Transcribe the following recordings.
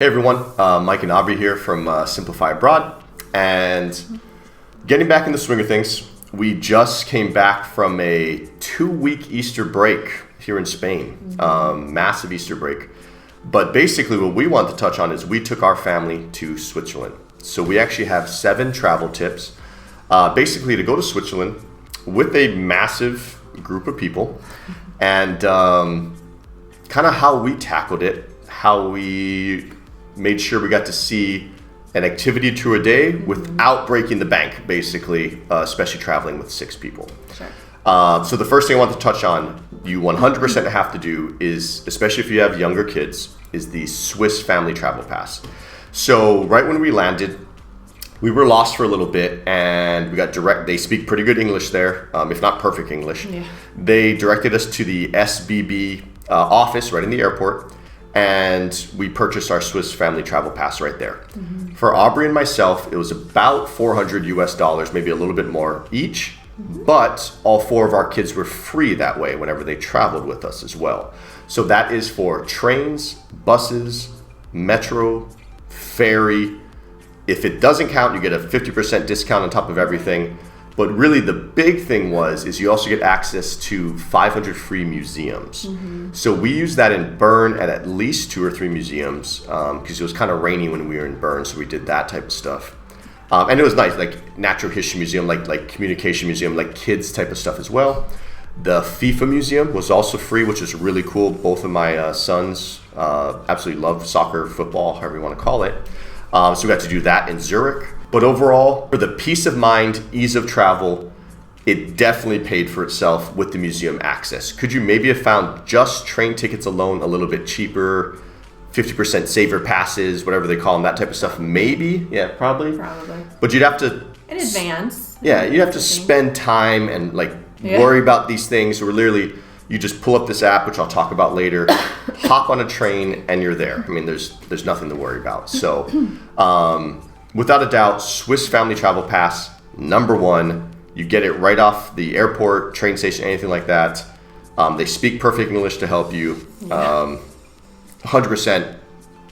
Hey everyone, Mike and Aubrey here from Simplify Abroad, and getting back in the swing of things, we just came back from a 2-week Easter break here in Spain, massive Easter break. But basically what we want to touch on is we took our family to Switzerland. So we actually have 7 travel tips, basically to go to Switzerland with a massive group of people, and kind of how we tackled it, how we made sure we got to see an activity tour a day without breaking the bank, basically, especially traveling with 6 people. Sure. So the first thing I want to touch on, you 100% have to do is, especially if you have younger kids, is the Swiss Family Travel Pass. So right when we landed, we were lost for a little bit, and we got they speak pretty good English there, if not perfect English. Yeah. They directed us to the SBB office right in the airport, and we purchased our Swiss Family Travel Pass right there. For Aubrey and myself, it was about $400 US, maybe a little bit more each, but all 4 of our kids were free that way whenever they traveled with us as well. So that is for trains, buses, metro, ferry. If it doesn't count, you get a 50% discount on top of everything. But really the big thing is you also get access to 500 free museums. So we used that in Bern at least 2 or 3 museums, because it was kind of rainy when we were in Bern, so we did that type of stuff. And it was nice, like Natural History Museum, like Communication Museum, like kids type of stuff as well. The FIFA Museum was also free, which is really cool. Both of my sons absolutely love soccer, football, however you want to call it. So we got to do that in Zurich. But overall, for the peace of mind, ease of travel, it definitely paid for itself with the museum access. Could you maybe have found just train tickets alone a little bit cheaper, 50% saver passes, whatever they call them, that type of stuff? Maybe, yeah, probably. But you'd have to... In advance. Yeah, you'd have to spend time and worry about these things. Or literally, you just pull up this app, which I'll talk about later, hop on a train, and you're there. I mean, there's nothing to worry about. So... without a doubt, Swiss Family Travel Pass, number 1. You get it right off the airport, train station, anything like that. They speak perfect English to help you. 100%,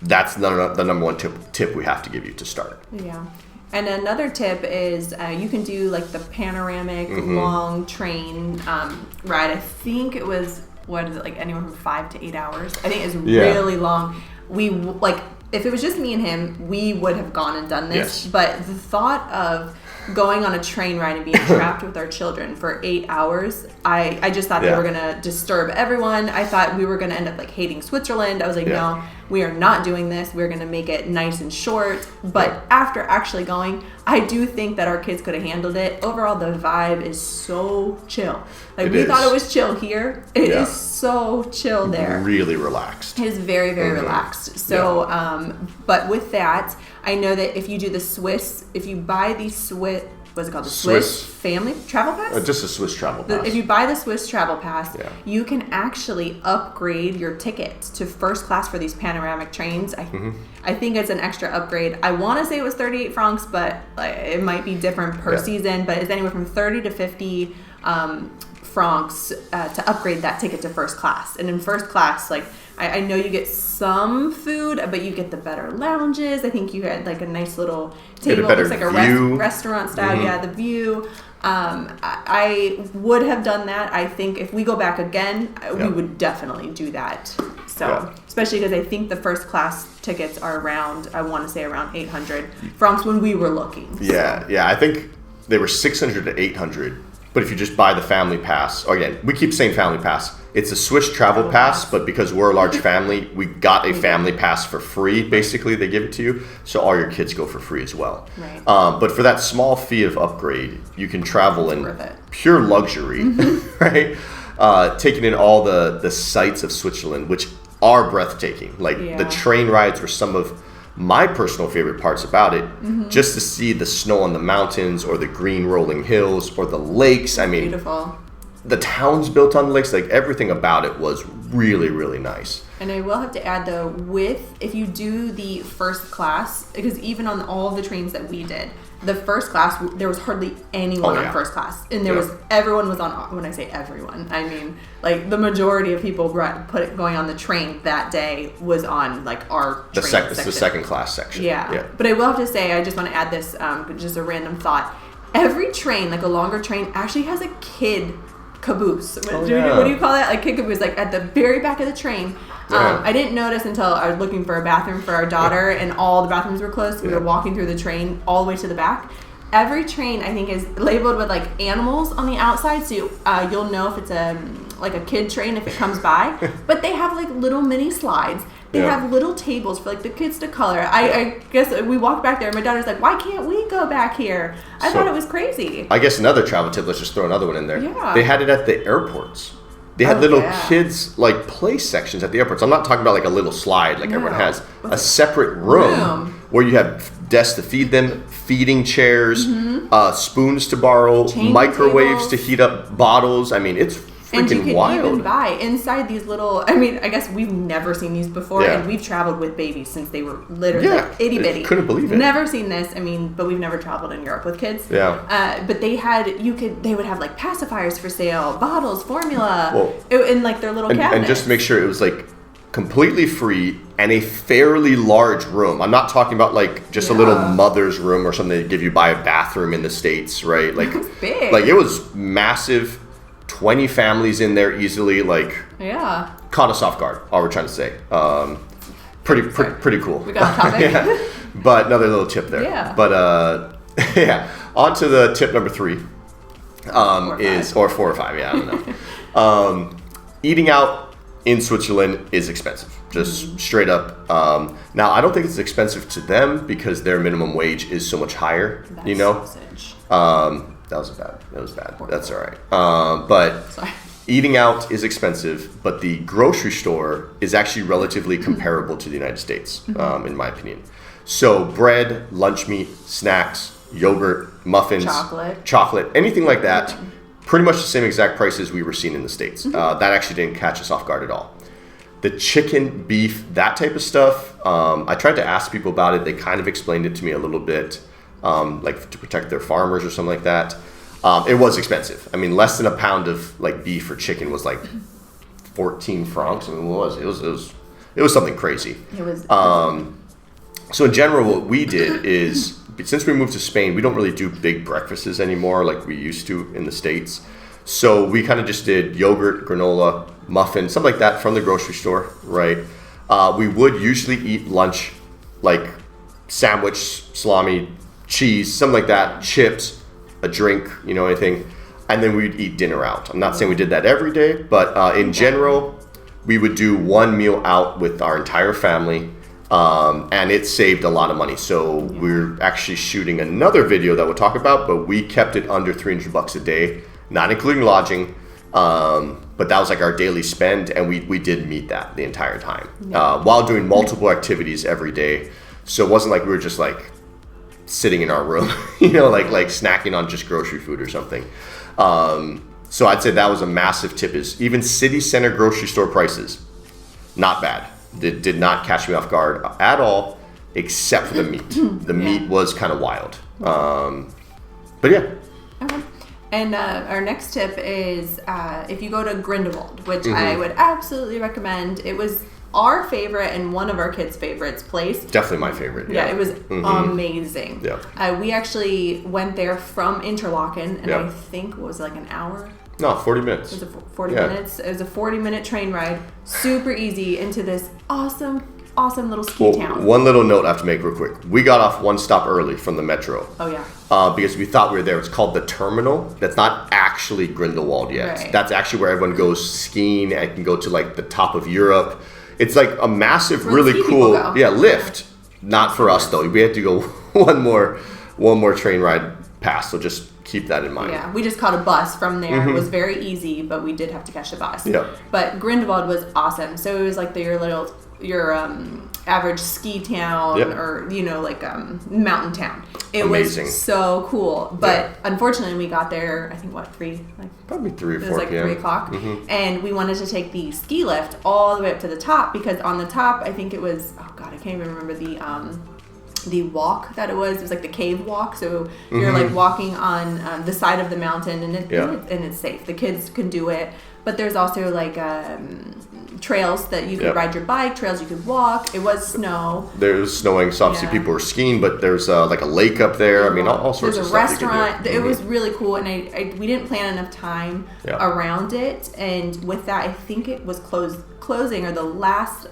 that's the number 1 tip we have to give you to start. Yeah. And another tip is you can do like the Panoramic long train ride. I think it was, anywhere from 5 to 8 hours. I think it's really long. If it was just me and him, we would have gone and done this. Yes. But the thought of going on a train ride and being trapped with our children for 8 hours, I just thought they were going to disturb everyone. I thought we were going to end up hating Switzerland. I was like, no, we are not doing this. We're going to make it nice and short. But after actually going, I do think that our kids could have handled it. Overall, the vibe is so chill. We thought it was chill here. It is so chill there. Really relaxed. It is very, very relaxed. So, but with that, I know that if you do if you buy the what's it called? The Swiss Family Travel Pass? Just a Swiss Travel Pass. If you buy the Swiss Travel Pass, you can actually upgrade your ticket to first class for these panoramic trains. I think it's an extra upgrade. I want to say it was 38 francs, but it might be different per season. But it's anywhere from 30 to 50 francs to upgrade that ticket to first class. And in first class, I know you get some food, but you get the better lounges. I think you had a nice little table. It's like a restaurant style. Yeah, the view. I would have done that. I think if we go back again, we would definitely do that. So, especially because I think the first class tickets are around 800 francs when we were looking. Yeah, I think they were 600 to 800. But if you just buy the family pass, again, we keep saying family pass. It's a Swiss travel pass, but because we're a large family, we got a family pass for free. Basically, they give it to you, so all your kids go for free as well. Right. But for that small fee of upgrade, you can travel in pure luxury, right? Taking in all the sights of Switzerland, which are breathtaking. The train rides were some of my personal favorite parts about it, just to see the snow on the mountains or the green rolling hills or the lakes. I mean, beautiful. the towns built on the lakes, like everything about it was really, really nice. And I will have to add though, if you do the first class, because even on all of the trains that we did, the first class, there was hardly anyone on first class. And everyone was on, when I say everyone, I mean like the majority of people going on the train that day was on like our train section. It's the second class section. Yeah. But I will have to say, I just want to add this, just a random thought. Every train, like a longer train, actually has a kid caboose. What do you call that? Like kid caboose, like at the very back of the train. I didn't notice until I was looking for a bathroom for our daughter, and all the bathrooms were closed. We were walking through the train all the way to the back. Every train, I think, is labeled with like animals on the outside, so you'll know if it's like a kid train if it comes by. But they have like little mini slides. They have little tables for like the kids to color. I guess we walked back there and my daughter's like, why can't we go back here? I thought it was crazy. I guess another travel tip, let's just throw another one in there. Yeah. They had it at the airports. They had little kids like play sections at the airports. I'm not talking about like a little slide like everyone has. A separate room where you have desks to feed them, feeding chairs, spoons to borrow, microwaves to heat up bottles. I mean, it's and you freaking could wild. even buy inside these little, I mean, I guess we've never seen these before, and we've traveled with babies since they were literally like itty bitty. Couldn't believe it. Never seen this. I mean, but we've never traveled in Europe with kids. Yeah. But they would have like pacifiers for sale, bottles, formula, in like their little cabinets. And just to make sure it was like completely free and a fairly large room. I'm not talking about like just a little mother's room or something they give you by a bathroom in the States, right? Like it was big. Like it was massive. 20 families in there easily, like caught us off guard, all we're trying to say. Pretty cool. We got a topic. But another little tip there. But on to the tip number 3 or 4 or 5, I don't know. Eating out in Switzerland is expensive, just straight up. Now I don't think it's expensive to them because their minimum wage is so much higher. That's sausage. That was bad. That's all right. But eating out is expensive, but the grocery store is actually relatively comparable to the United States, in my opinion. So bread, lunch meat, snacks, yogurt, muffins, chocolate, anything like that, pretty much the same exact prices we were seeing in the States. That actually didn't catch us off guard at all. The chicken, beef, that type of stuff, I tried to ask people about it. They kind of explained it to me a little bit. Like to protect their farmers or something like that. It was expensive. I mean, less than a pound of like beef or chicken was like 14 francs. I mean, it was something crazy. It was. So in general, what we did is, since we moved to Spain, we don't really do big breakfasts anymore like we used to in the States. So we kind of just did yogurt, granola, muffins, something like that from the grocery store, right? We would usually eat lunch like sandwich, salami, cheese, something like that, chips, a drink, anything, and then we'd eat dinner out. I'm not saying we did that every day, but in general, we would do one meal out with our entire family, and it saved a lot of money. So we're actually shooting another video that we'll talk about, but we kept it under $300 a day, not including lodging, but that was like our daily spend, and we did meet that the entire time, while doing multiple activities every day. So it wasn't like we were just like sitting in our room, like snacking on just grocery food or something. So I'd say that was a massive tip, is even city center grocery store prices, not bad. It did not catch me off guard at all, except for the meat. The meat was kind of wild. But yeah. Okay. And our next tip is if you go to Grindelwald, which I would absolutely recommend. It was our favorite and one of our kids' favorites place. Definitely my favorite. Yeah, it was amazing. Yeah. We actually went there from Interlaken, and I think it was like an hour. No, 40 minutes. It was 40 minutes. It was a 40-minute train ride, super easy, into this awesome little ski town. One little note I have to make real quick. We got off one stop early from the metro. Oh, yeah. Because we thought we were there. It's called the Terminal. That's not actually Grindelwald yet. Right. That's actually where everyone goes skiing and can go to like the top of Europe. It's like a massive, really cool lift. Not for us though. We had to go one more train ride past. So just keep that in mind. Yeah, we just caught a bus from there. It was very easy, but we did have to catch the bus. Yeah. But Grindelwald was awesome. So it was like your little your average ski town or mountain town. It Amazing. was so cool, but unfortunately we got there, I think probably 3 or 4 it was like 3 o'clock, and we wanted to take the ski lift all the way up to the top, because on the top I think it was, oh god, I can't even remember the walk that it was. It was like the cave walk, so you're like walking on the side of the mountain, and it's safe. The kids can do it, but there's also like trails that you could ride your bike, trails you could walk. It was snow. There was snowing, so obviously people were skiing, but there's like a lake up there. I mean, all sorts of stuff. There's a restaurant. It was really cool, and we didn't plan enough time around it, and with that, I think it was closing or the last.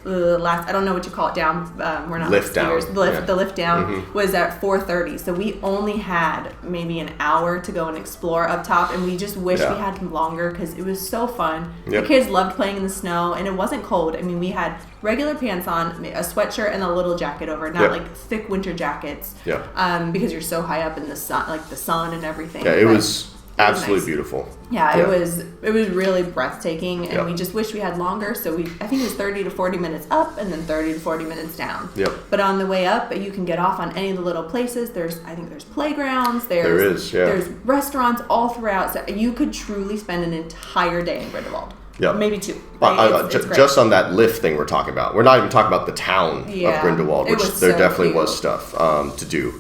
I don't know what you call it down. We're not lift down. The lift down was at 4:30, so we only had maybe an hour to go and explore up top, and we just wish we had longer because it was so fun. The kids loved playing in the snow, and it wasn't cold. I mean, we had regular pants on, a sweatshirt, and a little jacket over, not like thick winter jackets. Because you're so high up in the sun, like the sun and everything. Yeah, it was absolutely beautiful. Yeah, it was really breathtaking, and we just wish we had longer. So I think it was 30 to 40 minutes up, and then 30 to 40 minutes down. But on the way up, you can get off on any of the little places. I think there's playgrounds. There's restaurants all throughout. So you could truly spend an entire day in Grindelwald. Maybe 2. It's just on that lift thing we're talking about. We're not even talking about the town of Grindelwald, which there definitely was stuff to do.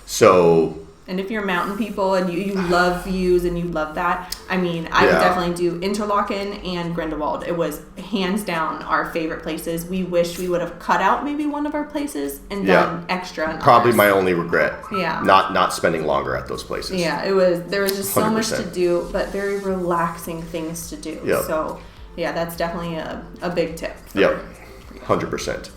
So. And if you're mountain people and you love views and you love that, I mean, I would definitely do Interlaken and Grindelwald. It was hands down our favorite places. We wish we would have cut out maybe one of our places and done extra. Probably my only regret. Yeah. Not spending longer at those places. Yeah, there was just 100%. So much to do, but very relaxing things to do. So yeah, that's definitely a big tip. 100%.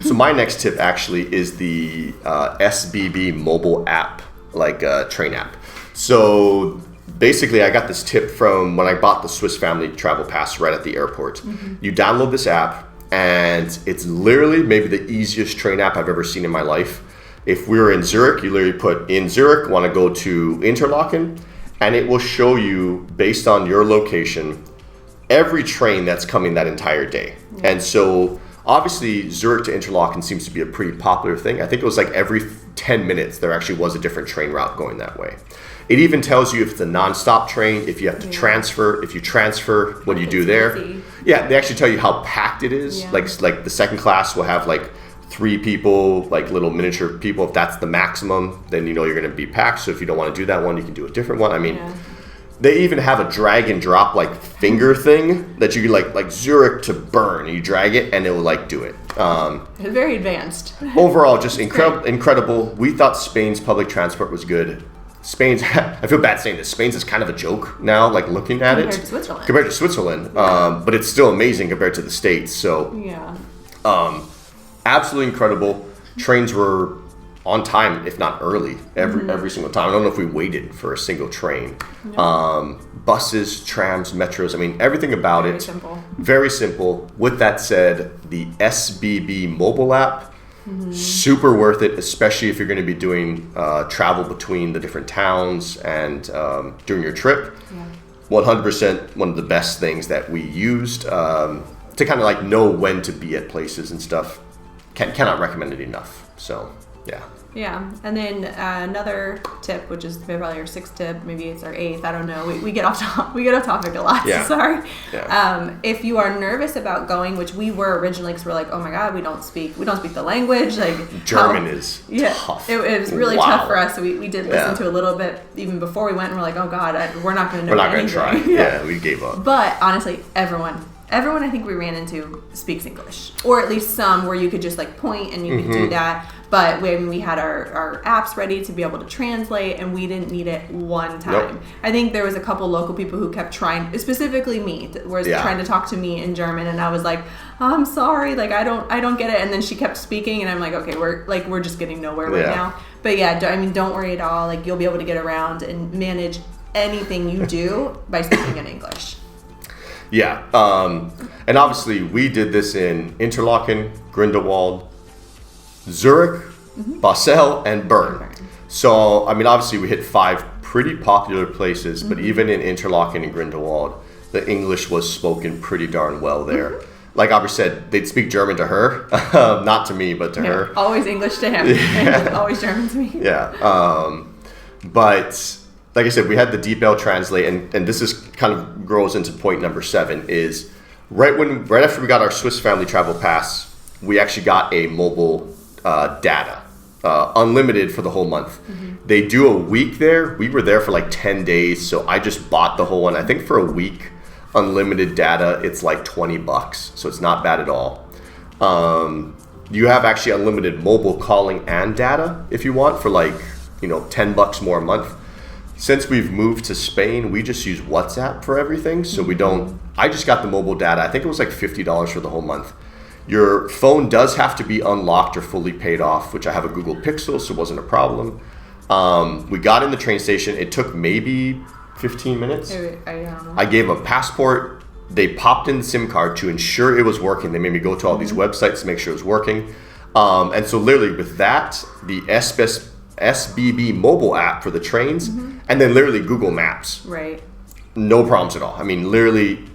So my next tip actually is the SBB Mobile App, like train app. So basically I got this tip from when I bought the Swiss Family Travel Pass right at the airport. You download this app, and it's literally maybe the easiest train app I've ever seen in my life. If we were in Zurich, you literally put in Zurich, want to go to Interlaken, and it will show you, based on your location, every train that's coming that entire day. And so obviously, Zurich to Interlaken seems to be a pretty popular thing. I think it was like every 10 minutes there actually was a different train route going that way. It even tells you if it's a non-stop train, if you have to transfer, if you transfer, what do you do there? Yeah, they actually tell you how packed it is. Like the second class will have like 3 people, like little miniature people. If that's the maximum, then you know you're going to be packed. So if you don't want to do that one, you can do a different one. I mean, they even have a drag and drop like finger thing that you can like Zurich to Bern. You drag it and it will like do it. It's very advanced. Overall, just incredible. We thought Spain's public transport was good. Spain's, I feel bad saying this, Spain's is kind of a joke now, like looking at compared to Switzerland. But it's still amazing compared to the States. So absolutely incredible. Trains were on time, if not early, every single time. I don't know if we waited for a single train. Buses, trams, metros, I mean, everything about it. Very simple. With that said, the SBB Mobile App, super worth it, especially if you're going to be doing travel between the different towns and during your trip. 100% one of the best things that we used to kind of like know when to be at places and stuff. Cannot recommend it enough. So, yeah. Yeah, and then another tip, which is probably our 6th tip, maybe it's our 8th. I don't know. We get off topic a lot. Yeah. Sorry. Yeah. If you are nervous about going, which we were originally, because we're like, oh my god, we don't speak the language. Like German is tough. It was really tough for us. So we did listen to a little bit even before we went, and we're like, oh god, we're not going to know. We're not going to try. Yeah, we gave up. But honestly, everyone I think we ran into speaks English, or at least some where you could just like point and you could do that. But we had our apps ready to be able to translate, and we didn't need it one time. I think there was a couple local people who kept trying, specifically me, was trying to talk to me in German, and I was like, oh, I'm sorry, like I don't get it. And then she kept speaking, and I'm like, okay, we're just getting nowhere right now. But don't worry at all. Like you'll be able to get around and manage anything you do by speaking in English. Yeah, and obviously we did this in Interlaken, Grindelwald, Zurich, Basel, and Bern. So, I mean, obviously we hit 5 pretty popular places, but even in Interlaken and Grindelwald, the English was spoken pretty darn well there. Like Aubrey said, they'd speak German to her, not to me, but to her. Always English to him, and always German to me. Yeah. But like I said, we had the DeepL translate, and this is kind of grows into point number 7 is right after we got our Swiss Family Travel Pass, we actually got a mobile data, unlimited for the whole month. They do a week there. We were there for like 10 days, so I just bought the whole one. I think for a week, unlimited data, it's like $20, so it's not bad at all. You have actually unlimited mobile calling and data if you want for like, $10 more a month. Since we've moved to Spain, we just use WhatsApp for everything, so I just got the mobile data. I think it was like $50 for the whole month. Your phone does have to be unlocked or fully paid off, which I have a Google Pixel, so it wasn't a problem. We got in the train station. It took maybe 15 minutes. I gave them a passport. They popped in the SIM card to ensure it was working. They made me go to all these websites to make sure it was working. And so literally with that, the SBB Mobile App for the trains, and then literally Google Maps. Right. No problems at all. I mean, literally,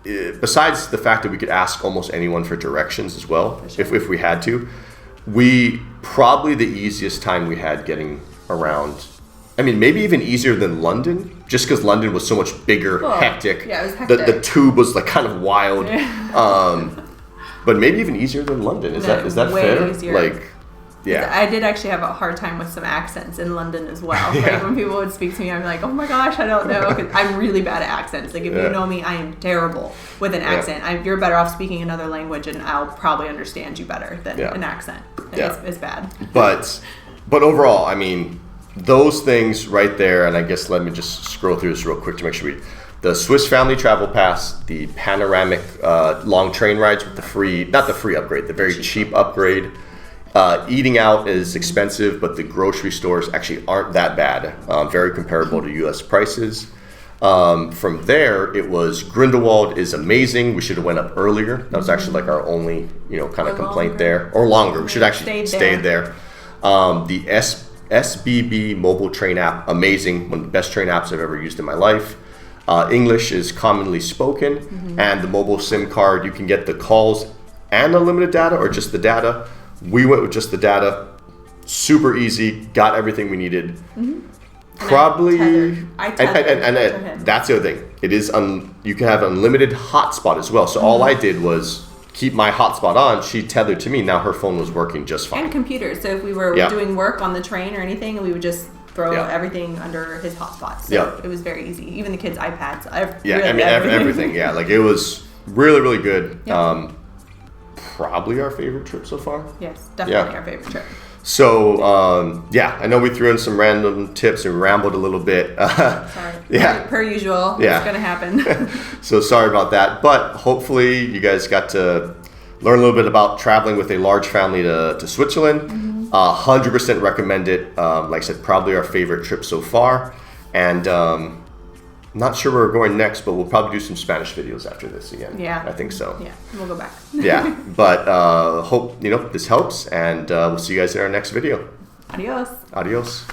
besides the fact that we could ask almost anyone for directions as well, if we had to, probably the easiest time we had getting around. I mean, maybe even easier than London, just because London was so much bigger, hectic. Yeah, it was hectic. The tube was like kind of wild. But maybe even easier than London. Is that way fair? Easier. Yeah. I did actually have a hard time with some accents in London as well. Like when people would speak to me, I'm like, oh my gosh, I don't know. 'Cause I'm really bad at accents. Like if you know me, I am terrible with an accent. You're better off speaking another language and I'll probably understand you better than an accent. It's bad. But overall, I mean, those things right there, and I guess let me just scroll through this real quick to make sure the Swiss Family Travel Pass, the Panoramic long train rides with not the free upgrade, the very cheap upgrade. Eating out is expensive, but the grocery stores actually aren't that bad. Very comparable to U.S. prices. From there, it was Grindelwald is amazing. We should have went up earlier. That was actually like our only, kind of complaint there. Or longer. We should actually stayed there. The SBB mobile train app, amazing. One of the best train apps I've ever used in my life. English is commonly spoken. And the mobile SIM card, you can get the calls and unlimited data or just the data. We went with just the data, super easy, got everything we needed. Probably, I tethered to him. That's the other thing. It is you can have unlimited hotspot as well. So all I did was keep my hotspot on. She tethered to me. Now her phone was working just fine. And computers. So if we were doing work on the train or anything, we would just throw everything under his hotspot. So it was very easy. Even the kids' iPads. Everything. Yeah, like it was really, really good. Probably our favorite trip so far. Yes, definitely our favorite trip. So, I know we threw in some random tips and rambled a little bit. Sorry. Per usual. It's going to happen. So sorry about that. But hopefully you guys got to learn a little bit about traveling with a large family to Switzerland. 100% recommend it. Like I said, probably our favorite trip so far. And not sure where we're going next, but we'll probably do some Spanish videos after this again. Yeah. I think so. Yeah, we'll go back. But hope this helps, and we'll see you guys in our next video. Adios. Adios.